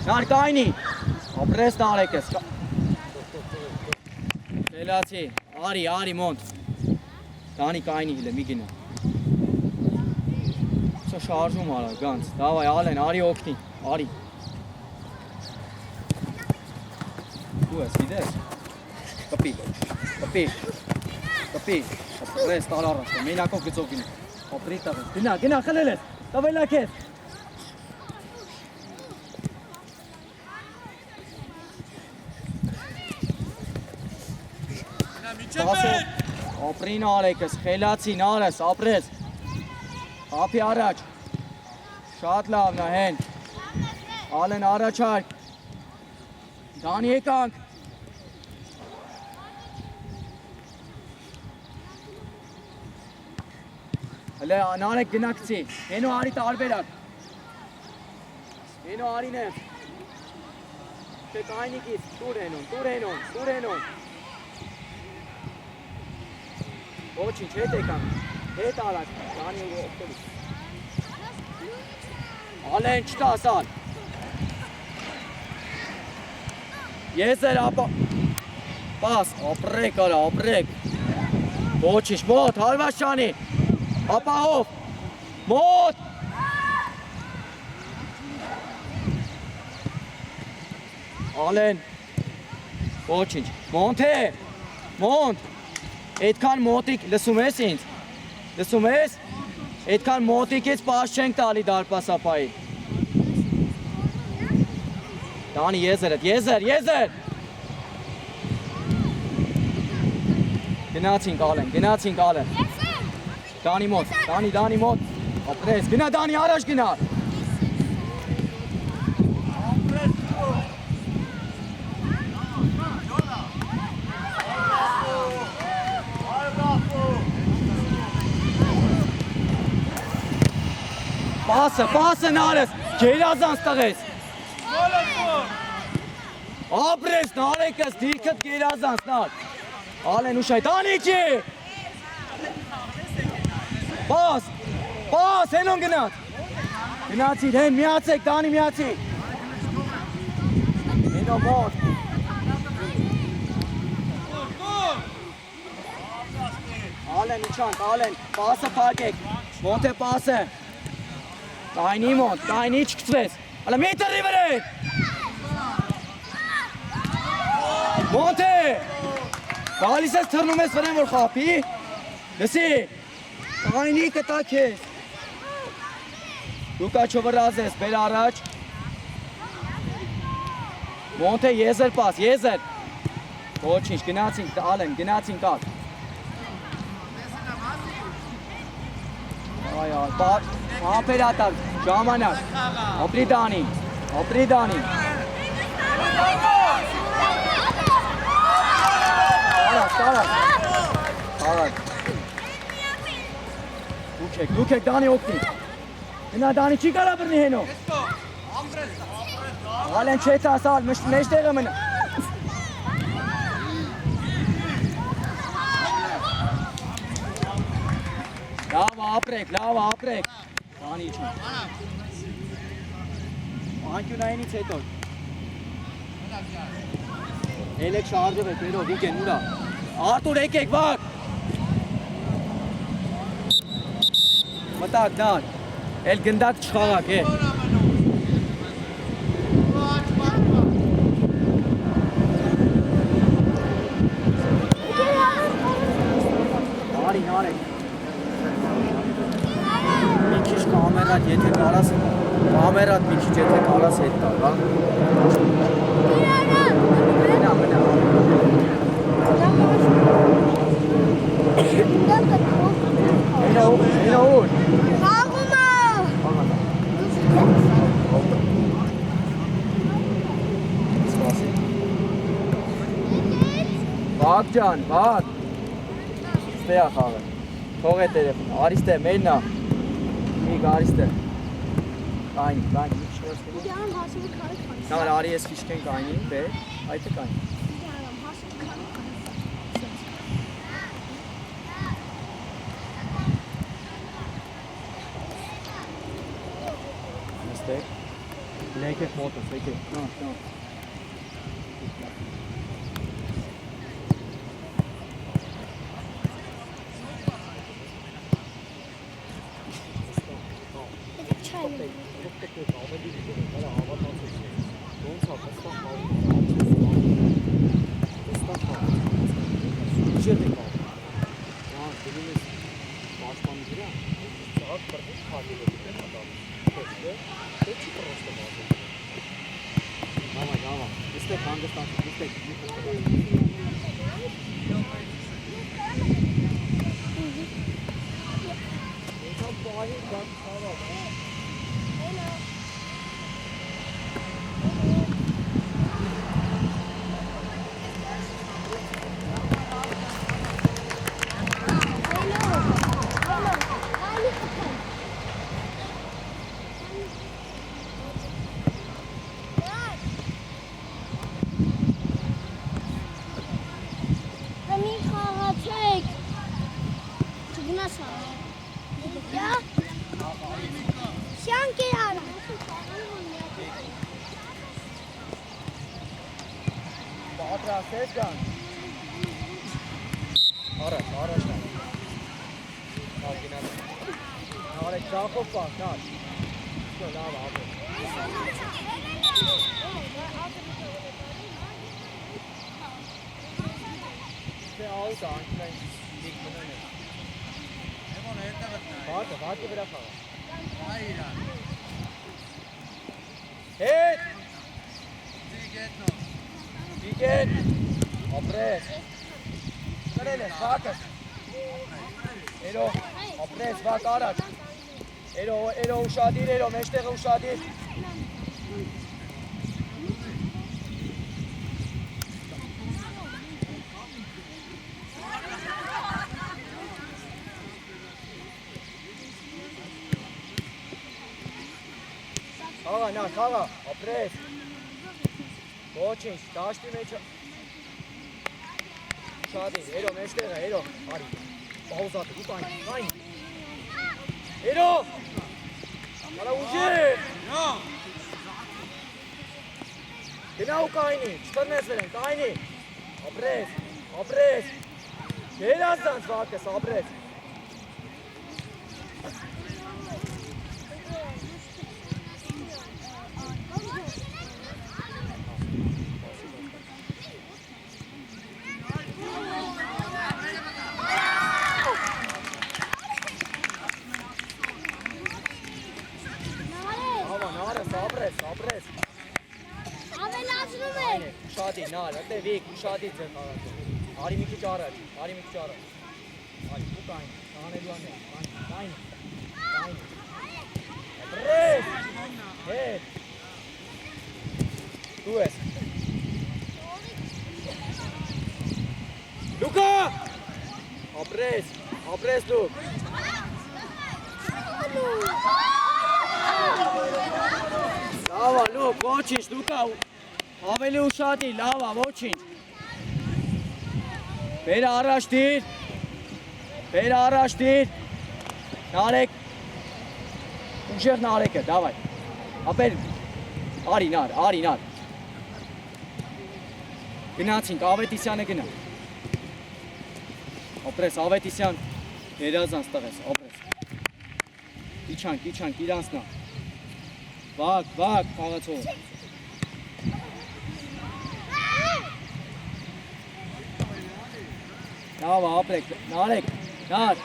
նարք այնի, ապրես նարեք ես։ Խելացի, արի մոնտ։ Դանի կայնի հիլը, մի գինա։ Սա շարժում արա, գանց, դավայ, ալեն, արի օգնի, արի։ Դու ես, գիտես։ Կպի, ապրես տար առաջ, մենակով գծով գինա, ապրի տաղես, գնա, խլել ես, տավելակ ես։ Ապրին արեկս, խելացին արես, ապրես, ապի առաջ, շատ լավն է հեն, ալեն առաջարկ, Դանի եկանք, հլե նարեք գնակցի, հենո արի տարբերակ, հենո արին է, չեք այնիկից, տուր հենոն, ոչինչ, հետ եկանք, հետ արակ, Դանի ու օգտելուց։ Ալեն չտաս ալ։ Եզեր ապա, պաս, ապրեք արա, ապրեք։ Ոչինչ, մոտ, հարված շանի, ապահով, մոտ։ Ալեն, ոչինչ, մոնթե, մոնտ։ Այդքան մոտիկ, լսում ես ինձ, այդքան մոտիկից պաշ չենք տալի դարպասապայի։ Դանի եզերդ, եզեր։ Գնացինք ալեն։ Դանի մոտ, ապրես, գնա Դանի առաջ գնա։ Պասը նարես, գերազանց տղես։ Ապրես նարեկս, դիրքըտ գերազանց նար։ Ալեն ուշայ, Դանիքի։ Պաս, հենոն գնաց։ Գնացիր, հեն միացեք, Դանի միացի։ Հենո մոտ։ Ալեն իչանք, պասը պարկեք, մոնթե պասը։ Կայնի մոտ, կայնի չկծվես, ալա միտրի վրե։ Մոնթե, գալիս ես թրնում ես վրեն որ խապի, լսի, կայնի կտակ ես։ Դու կա չվրազ ես, բեր առաջ։ Մոնթե եզեր պաս, եզեր։ Ոչինչ, գնացինք, ալեն, գնացինք ալ։ Ապեր ատար, ժամանակ, ապրի Դանի։ Տարակ։ Դուք եք Դանի օգնի։ Հնա Դանի չի կարա բրնի հենո։ Ալեն չետ ասալ, մեջտեղը մնա։ Լավ ապրեք։ Դանի չուն։ Անկյունայինից հետո։ Ելեք շարժվեք, երո, Վիգեն, ուրա։ Արտուր եկեք, վակ։ Մտակ նար։ Էլ գնդակ չխաղակ, Արի, նարեք։ Մի քիչ կամերատ, եթե կարաս, կամերատ մի քիչ եթե կարաս հետ տար, հա։ Մնա։ Էնա ուր։ Վակ ջան, վակ։ Ստե ա խաղը։ Թող է տերեխուն, արիստե, մերնա։ Միգ, արիստե։ Կային, մի քիչ վերցնի։ Նար արի ես քիչ կային, բե, այդ է կային։ Նստեք։ Լեկեք մոտս, եկեք։ Նա։ Վարկը վրա խաղա։ Հետ! Վիգեն! Ապրես! Կրել ես, վարկս! Էրո, ապրես, վարկ առաջ! Էրո ուշադիր, էրո, մեջտեղը ուշադիր! Խաղա, նա, խաղա, ապրես։ Ոչինչ, դաշտի մեջ շադիր, էրո, մեջտեղը, էրո, արի, պաուզատը, ու կային, էրո, արա ուժիր, գնա ու կայնի, չտրնես վերեն, կայնի, ապրես, գերած դանց վարկես, ապրես, ապրես, ավելացնում է, ուշադի, նար, ատե վիկ, ուշադի ձեր խաղացում, արի մի քիչ առաջ, արի, ու կային, հանելու անել, կային, ապրես, հետ, դու ես, լուկա, ապրես լուկ, լավա, լուկ, ոչինչ, լուկա, ավելի ուշադի, լավա, ոչինչ, բերը առաջ դիր, նարեք, ուժեղ նարեկը, դավայ, ապեր, արի նար, Գնացինք, Ավետիսյանը գնա։ Ապրես, Ավետիսյան, երազանց տղես, ապրես։ Իչանք, իրանցնա։ Վակ, խաղացող։ Լավ, ապրեք, նարեք, նար։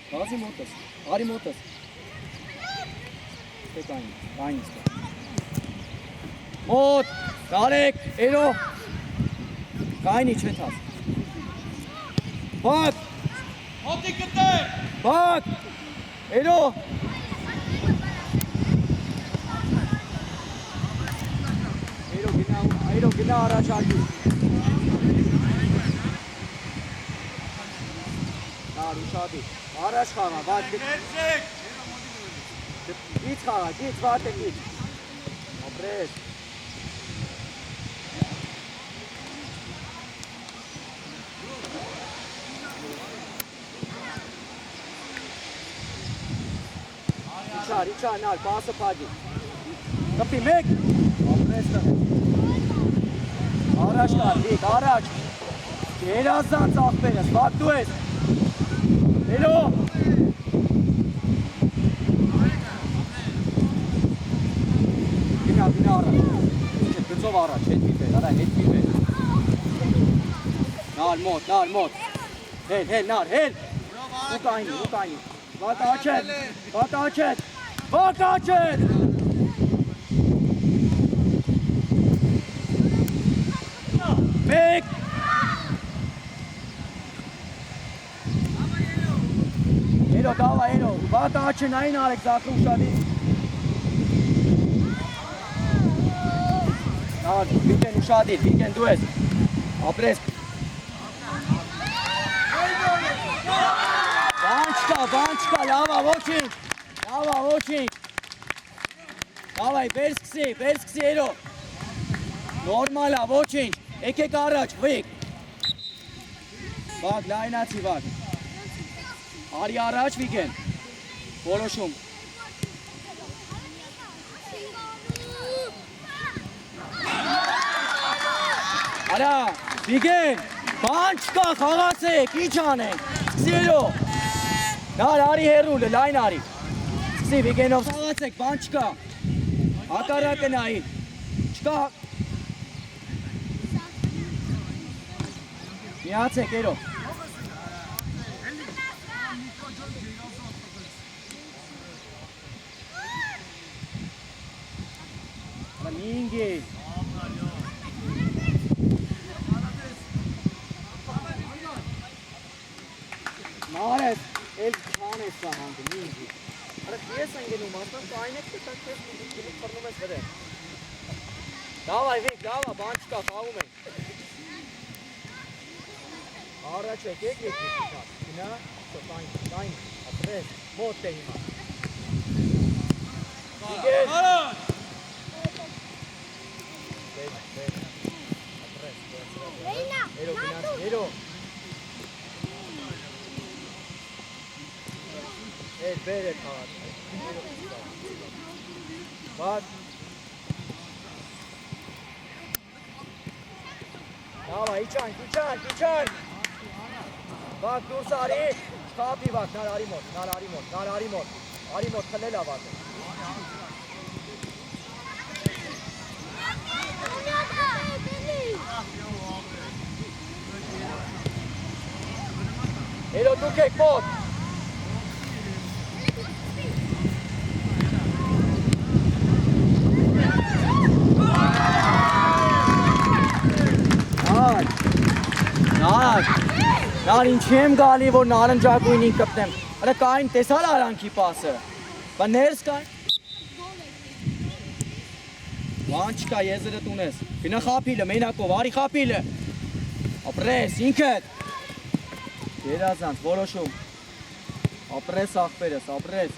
Գազի մոտս, արի մոտս։ Տեք այն իստեղ։ Մոտ, նարեք, էրո։ Կայնի չվետաս։ Բակ, Մոտի գտե։ բակ, էրո։ Էրո գնա առաջարկի։ Նար ուշադի, առաջ խաղա, վատ Ներսեք։ գիծ խաղա, գիծ վատ է գիծ։ Ապրես։ Իչար, նար, պասը պագի։ Կպի մեկ, ապրես տղ։ Առաջ կար, լիք, առաջ։ Երազանց աղբերս, վակ դու ես։ Էլո։ Գնա առաջ։ Գծով առաջ, հետվի բեր, արա, հետվի բեր։ Նար մոտ։ Հել, նար, հել։ Ու կայնի։ Վատ աչետ։ Մեկ։ Էրո, դավա, էրո, վատ աչեն այն արեք, զախր ուշադի։ Նար, վիկեն ուշադիր, վիկեն դու ես, ապրես։ Բան չկա, լավա, ոչինչ։ Դավայ, վերսկսի, էրո։ Նորմալա, ոչինչ, եկեք առաջ, վիկ։ Վակ, լայնացի, վակ։ Արի առաջ, վիկեն, որոշում։ Արա, վիկեն, բան չկա, խաղացեք, ինչ անենք, սկսի էրո։ Նար, արի հերուլը, լայն արի։ Սկսի, վիկենով խաղացեք, բան չկա։ Հակառակը նայի, չկա։ Միացեք, էրո։ Մինգի։ Նարես, էլ չան ես սահանդը, մինգի։ Արա ես են գնում, ասան կայն եք տակ ես մինգի խրնում ես վրեն։ Դավայ, վիկ, դավա, բան չկա, խաղում ենք։ Առաջ եկեք, գնա, կայն, ապրես, մոտ է հիմա։ Իգեն։ Առաջ։ Էրո, գնաց, էրո։ Բեր է խաղաց։ Բակ։ Դավա, իչանք։ Բակ, դուրս արի, շկապի բակ, նար արի մոտ, խլել ավատ է։ Էրո, դուք եք մոտ։ Նար ինչ եմ գալի, որ նարնջագույնին կպտեմ, արա կային տեսար արանքի պասը, բա ներս կային, բան չկա եզրդ ունես, գնա խապիլը, մենակով, արի խապիլը, ապրես, ինքդ, երազանց, որոշում, ապրես աղբերս, ապրես,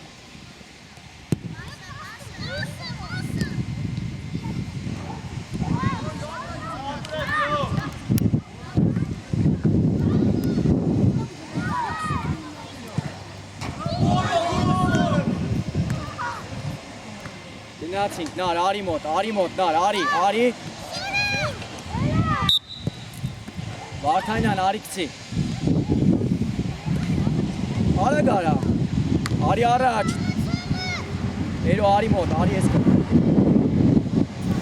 Գնացինք, նար, արի մոտ, նար, արի։ Վարդանյան, արի գցի։ Արագ արա։ Արի առաջ։ Երո արի մոտ, արի ես կը։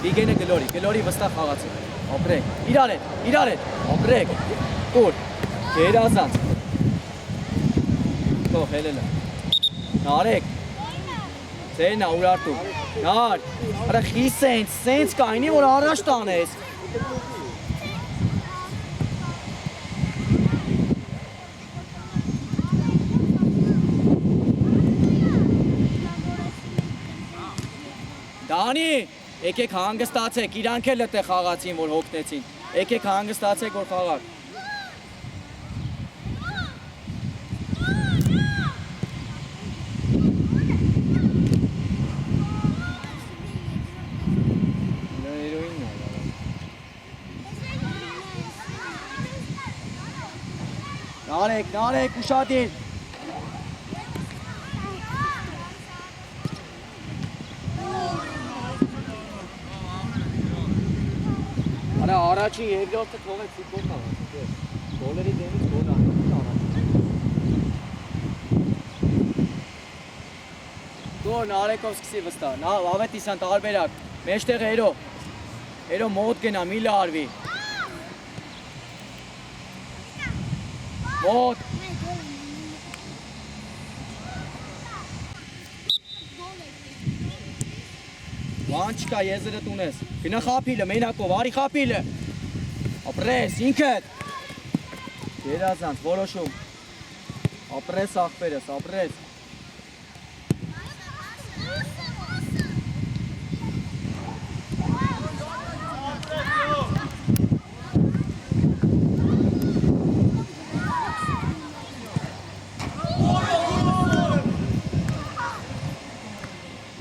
Վիգենը գլորի վստահ խաղացի։ Ապրեք, իրար հետ, ապրեք։ Տուր, գերազանց։ Թող հելելը։ Նարեք։ Ձենա ուրարտու։ Նար, արա խի սենց կայնի, որ առաջ տանես։ Դանի, եկեք հանգստացեք, իրանք էլ էտե խաղացին, որ հոգնեցին։ Եկեք հանգստացեք, որ խաղակ։ Նարեք, ուշադիր։ Արա առաջին երկրորդը թողեք ֆուտբոլ խաղացինք։ Գոլերի դեմից գոլ Դու Նարեկով սկսի վստահ, նա ավետիսան տարբերակ, մեջտեղ երո մոտ գնա, մի լարվի։ Մոտ։ Բան չկա, եզրդ ունես։ Գնա խապիլը, մենակով, արի խապիլը։ Ապրես, ինքդ։ Երազանց, որոշում։ Ապրես աղբերս, ապրես։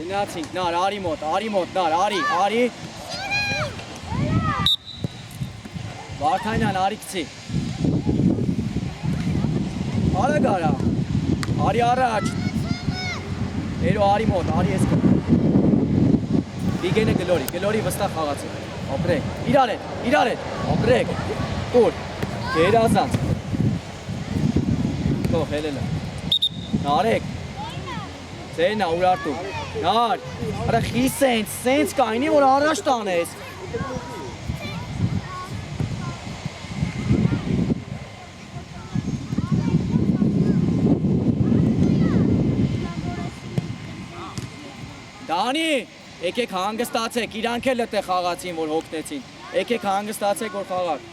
Գնացինք, նար, արի մոտ, նար, արի։ Վարդանյան, արի գցի։ Արագ արա, արի առաջ։ Երո արի մոտ, արի ես կը։ Վիգենը գլորի վստահ խաղացի։ Ապրեք, իրար հետ, ապրեք։ Տուր, գերազանց։ Թող հելելը։ Նարեք։ Ձենա ուրարտու։ Նար, արա խի սենց կայնի, որ առաջ տանես։ Դանի, եկեք հանգստացեք, իրանք էլ էտե խաղացին, որ հոգնեցին։ Եկեք հանգստացեք, որ խաղակ։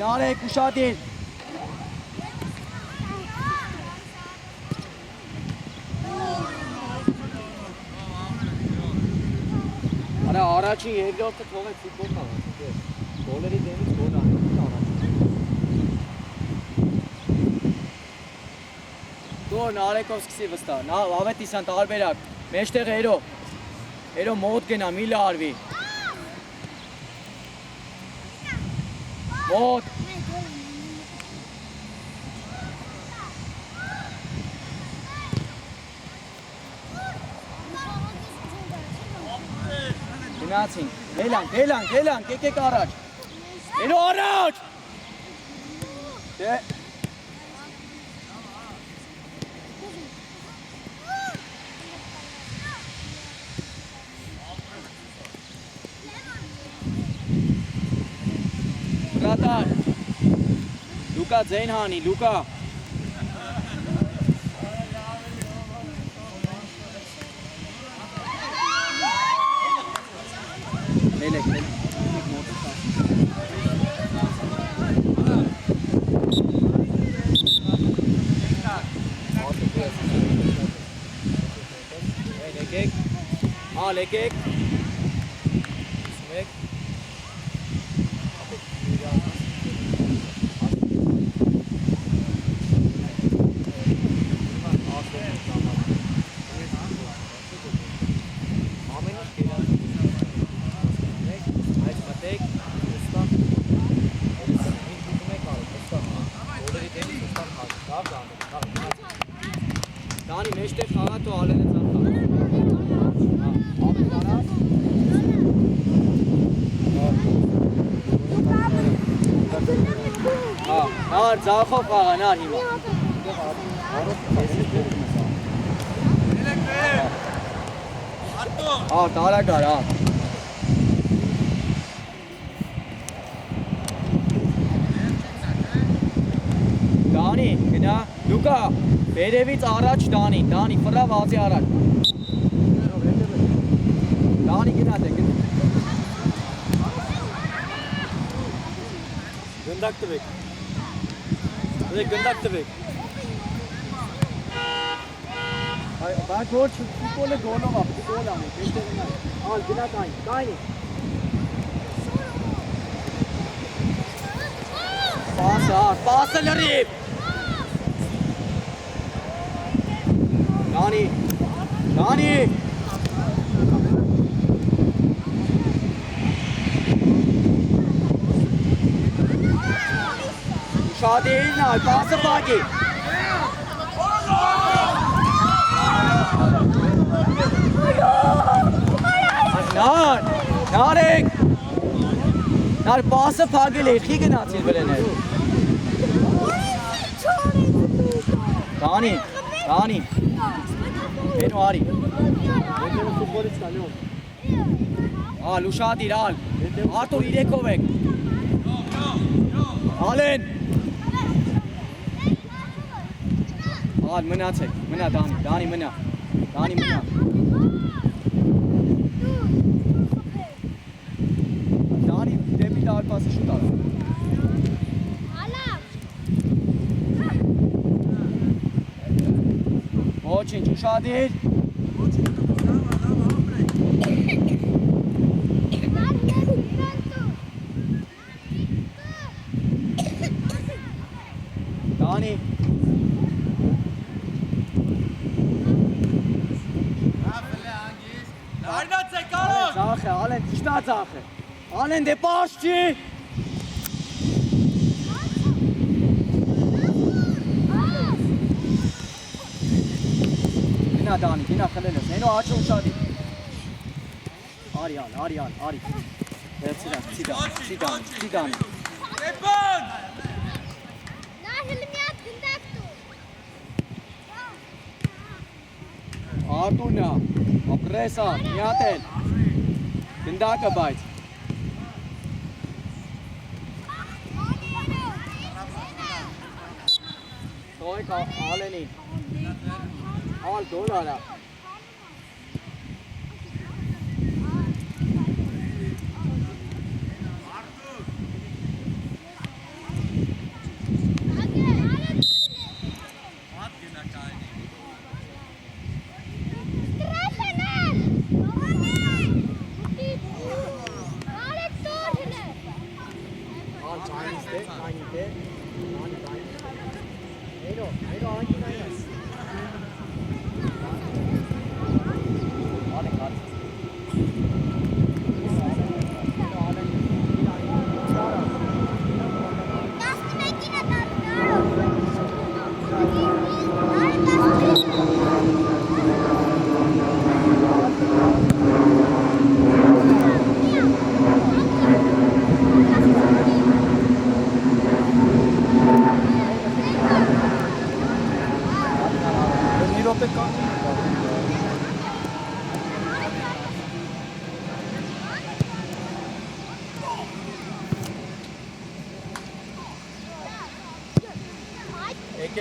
Նարեք, ուշադիր։ Արա առաջին երկրորդը թողեք ֆուտբոլ խաղացինք։ Գոլերի դեմից գոլ Դու Նարեկով սկսի վստահ, նա ավետիսան տարբերակ, մեջտեղ երո մոտ գնա, մի լարվի։ Մոտ։ Գնացինք, հելանք, եկեք առաջ։ Երո առաջ։ Բրատար, Լուկա ձեն հանի, Լուկա։ Հելեք։ Եկեք։ Մեկ։ Dani meşte xağa to alene çanta. Abi Aras. Ha, nar zaxo xağa nar hima. Ha, tara kar ha. Dani, գնա, Լուկա, վերևից առաջ Դանի, Դանի, ֆրա վազի առաջ։ Դանի գնա դե, գնա։ Գնդակ տվեք։ Դե գնդակ տվեք։ Այ բա գոլ ֆուտբոլը գոլով է, գոլ անի, դե գնա։ Ալ գնա կային, կայնի։ Պասը լրիվ։ Dani! Dani! Şadi İlnay, pası Fagi! Nar! Narek! Nar pası Fagi lekhi ke natil belene. Dani! Dani! Beni ari. Benim futbolist alıyorum. Al uşadir al. Artur İrekovek. Alın. Al mına çek. Mına Dani. Dani mına. Dani mına. Dani depi daha pası şu taraf. Очень uşadir. Dani. Nereden çek Carlos? Zache, Allen, šta Zache? Allen de Pašči. Gina Dani, gina Kaleles. Eno açı uşadir. Ari al, Ari al, Ari. Vertiler, Zidane. Stepan! Artuna, Apresa, Miatel. Gindaka bayt. Stoika Aleni. Al gol ala.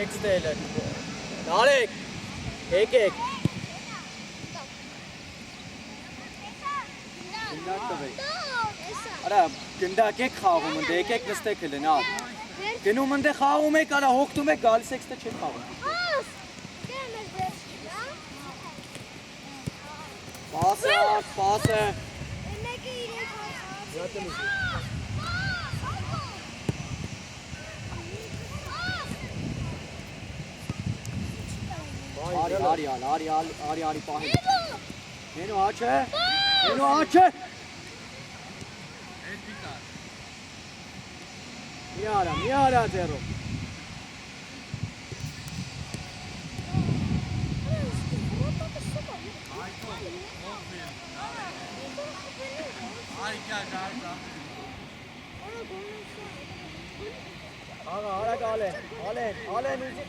Ek steyler. Narek. Ek. Ara, gında ek xağım mı? Ek neste kılın al. Genu mende xağım ek ara hoktum ek galis ekste çek xağım. Pası. Ari pahe. Nenu aç. Miara zero. Nari gel gel. Aga arag Alen. Alen uzi.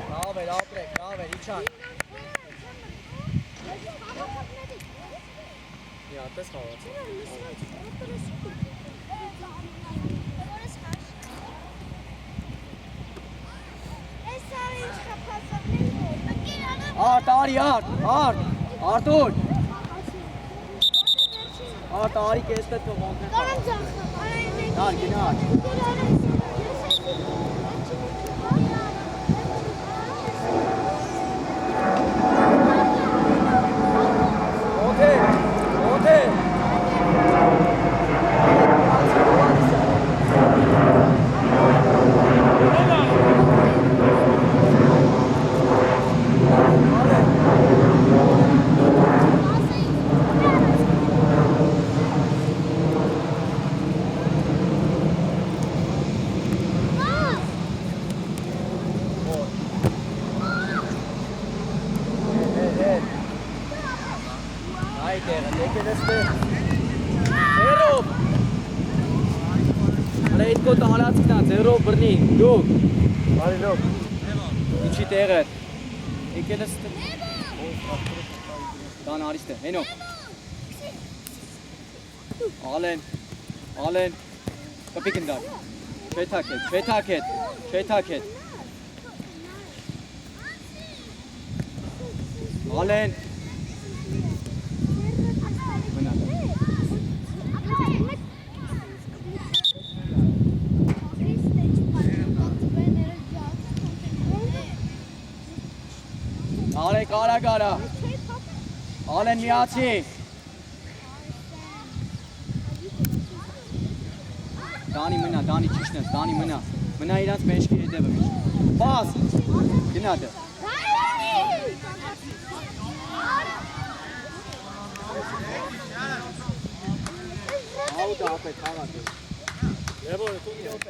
Bravo, İçan. Ya das hava. Art, Ari, Art. Artur. Art, Ari kestet to monte. Dar, ginar. Monte. Zero Berni, look. Ari look. İçi teğet. Ekeleste. Dan Ariste. Heno. Alen. Kapikindar. Fetaket. Alen. Gara. Alen Miaci. Dani Çişnes, Mına ilanç meşki edememiş. Pas. Ginadı. Auto apet havadı.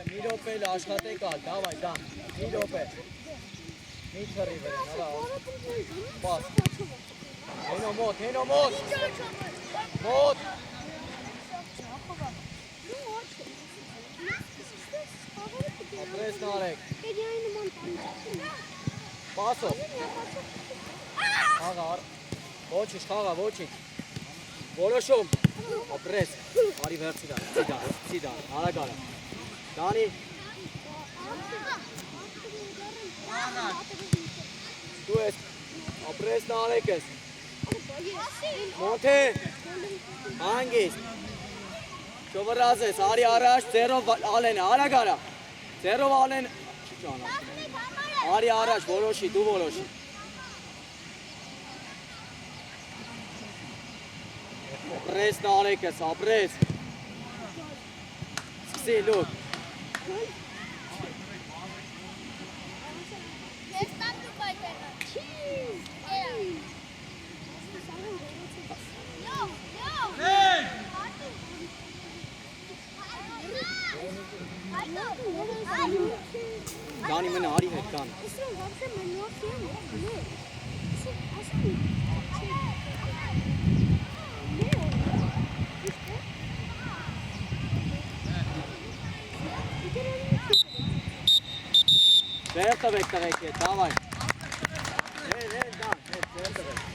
Midope ile aşkate kal. Davay dan. Midope. Mitari veren. Pas. Heno mod. Mod. Apres Narek. Paso. Hagar. Vočić. Vološom. Apres. Ari vertidan. Sidan. Alagala. Dani. Tu es. Apres Narekes. Monte. Hangis. Çobarazes. Ari Araş. Zero Alen. Alagala. Zero Alen. Ari Araş. Vološi. Tu Vološi. Apres Narekes. Apres. See, look. Dani mana Ari है कान Verta bekle davay. Hey dan verta bekle.